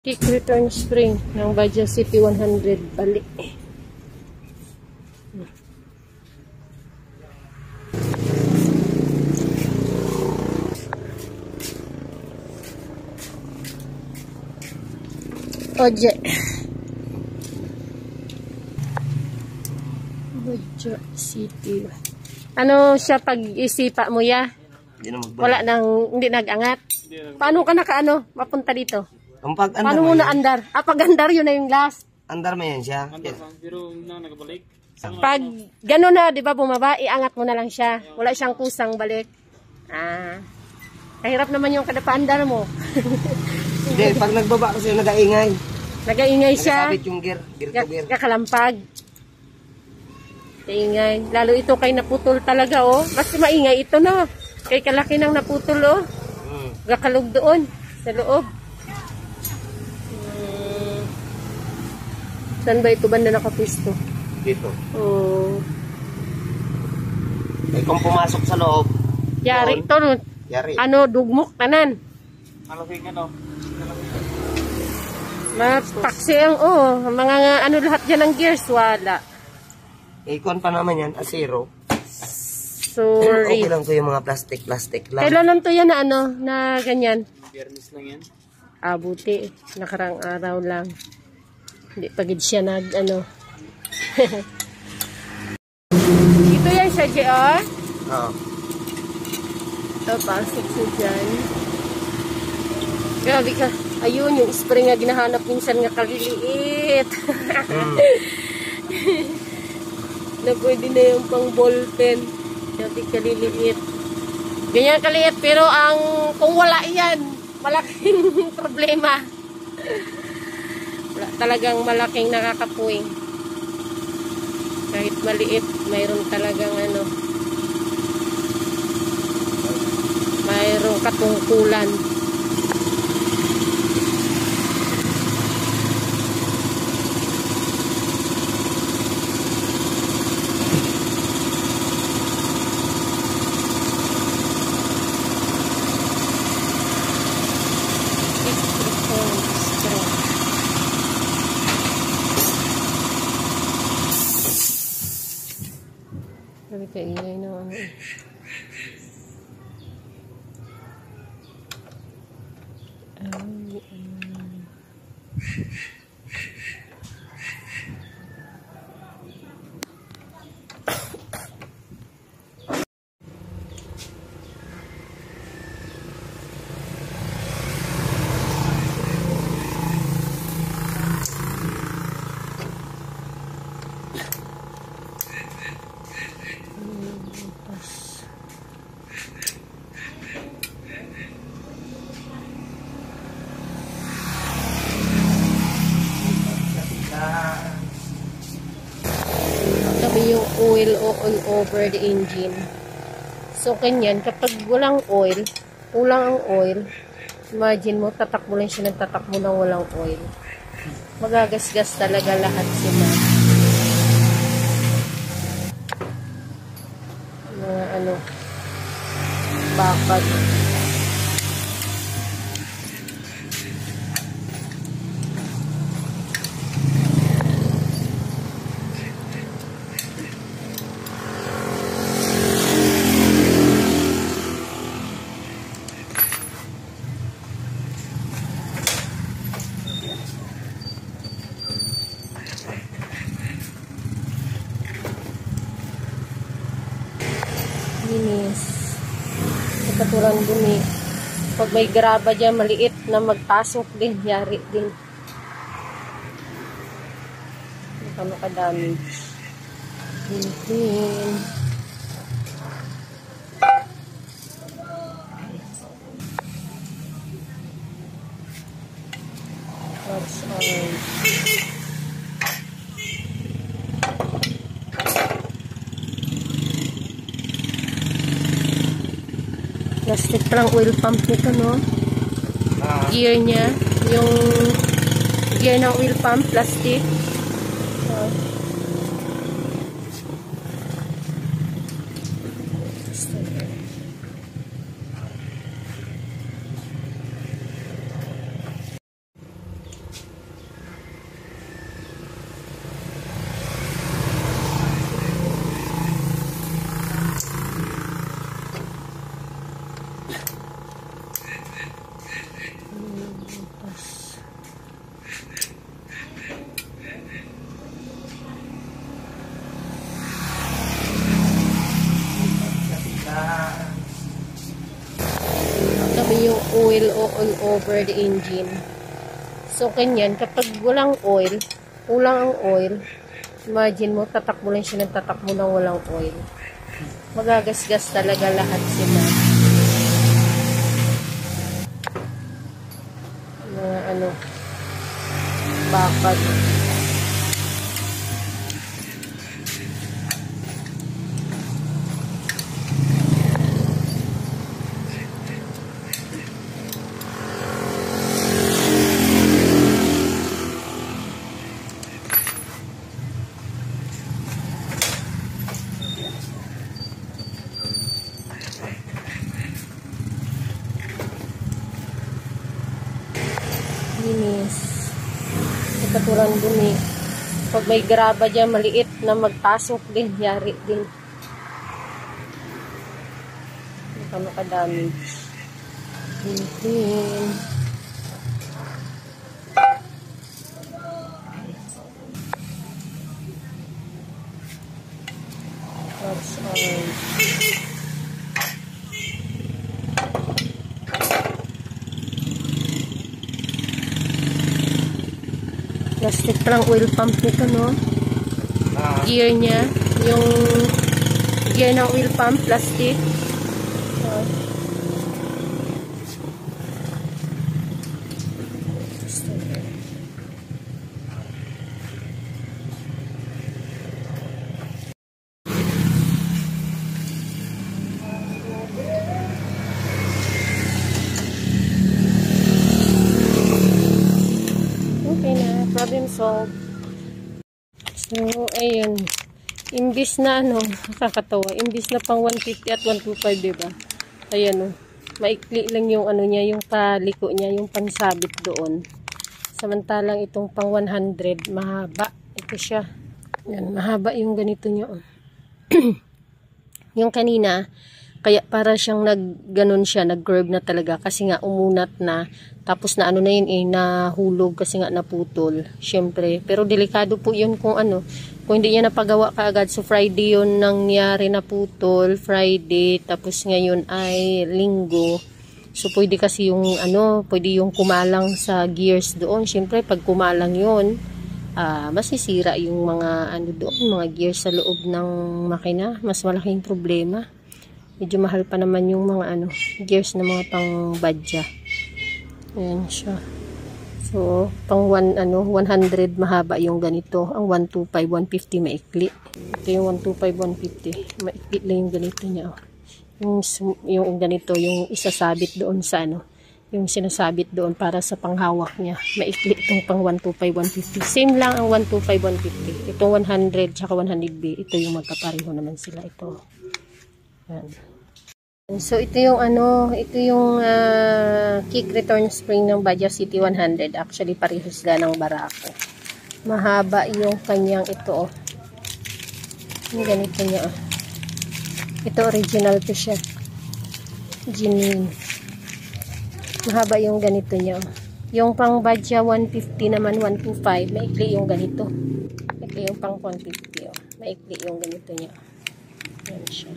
Kick return spring ng Baja City 100 balik. Oje. Baja City. Ano siya pag-isipa mo ya? Wala nang hindi nag-angat. Paano ka nakaano mapunta dito? Paano mo na andar? Pag andar yun na yung last. Andar mo yan siya. Andar lang, pero na nagbalik. Pag gano'n na, di ba, bumaba, iangat mo na lang siya. Wala siyang kusang balik. Kahirap naman yung kadapaandar mo. Hindi, pag nagbaba kasi nag-aingay. Nag-aingay siya. Nagasabit yung gear to gear. Kakalampag. Kaingay. Lalo ito kay naputol talaga, oh. Mas maingay ito, no? Kay kalaki nang naputol, oh. Gakalog doon, sa loob. Saan ba ito banda nakapwisto? Dito. Oh. Eh, kung pumasok sa loob. Yari ito, no? Yari. Ano, dugmok, tanan. Malaking ano? Mapaksi ang, oh. Mga ano lahat dyan ng gears, wala. Ikon pa naman yan, asero. Sorry. Okay lang ko yung mga plastic lang. Kailan lang to yan na ano, na ganyan? Biyernes lang yan. Buti. Nakarang araw lang. Hindi pagid siya nag, ano. Ito yan siya, JR? Oo. Ito, pasok siya dyan. Grabe ka. Ayun, yung spring nga ginahanap minsan nga kaliliit. Na pwede na yung pang ballpen. Hindi kaliliit. Ganyan kaliit, pero kung wala yan, malaking problema. Wala, talagang malaking nakakapuwing. Kahit maliit, mayroon talagang ano, mayroong katungkulan. Sabi ka, ingay na ano. Yung oil all over the engine. So, kanyan, kapag walang oil, kulang ang oil, imagine mo, tatakbo lang siya ng tatakbo ng walang oil. Magagasgas talaga lahat sila. Mga ano, bakad. Linis. Katulad dun eh. Pag may graba dyan, maliit na magpasok din. Yari din. Ano ka damage. Clean. What's on? Plastic lang oil pump nito, no? Gear niya. Yung gear ng oil pump, plastic. oil all over the engine. So, ganyan, kapag walang oil, kulang ang oil, imagine mo, tatakbo lang siya ng tatakbo ng walang oil. Magagasgas talaga lahat sila. Mga bakal. Linis. Katulad dun pag may graba dyan, maliit na magpasok din, yari din. Makadamage. Clean. That's all. Plastic pa lang oil pump nito, no? Gear niya. Yung gear ng oil pump, plastic. Okay na, problem solved. So, ayun. Imbis na nakakatawa. Imbis na pang 150 at 125, diba? Ayan, maikli lang yung niya, yung paliko niya, yung pansabit doon. Samantalang itong pang 100, mahaba. Ito siya. Ayan, mahaba yung ganito niya. Yung kanina, kaya para siyang nag-ganon siya, nag-curve na talaga kasi nga umunat na, tapos na na yun nahulog kasi nga naputol, syempre. Pero delikado po yun kung kung hindi niya napagawa kaagad. So Friday yun nangyari na putol, Friday, tapos ngayon ay Linggo. So pwede kasi yung pwede yung kumalang sa gears doon. Syempre pag kumalang yun, masisira yung mga doon, mga gears sa loob ng makina, mas malaking problema. Medyo mahal pa naman yung mga gears na mga pang badya. Ayan siya. So, pang 100 mahaba yung ganito. Ang 125, 150 maikli. Ito yung 125, 150. Maikli lang yung ganito niya. Yung ganito, yung isasabit doon sa yung sinasabit doon para sa panghawak niya. Maikli itong pang 125, 150. Same lang ang 125, 150. Itong 100 tsaka 100B. Ito yung magkapareho naman sila. Ito. Ayan. So ito yung ito yung kick return spring ng Bajaj City 100. Actually pareho sila ng Barako. Mahaba yung kanyang ito. Yung ganito niya. Ito original to siya. Genuine. Mahaba yung ganito niya. Yung pang Bajaj 150 naman 125, maikli yung ganito. Ito yung pang 150. Maikli yung ganito niya. Yan siya.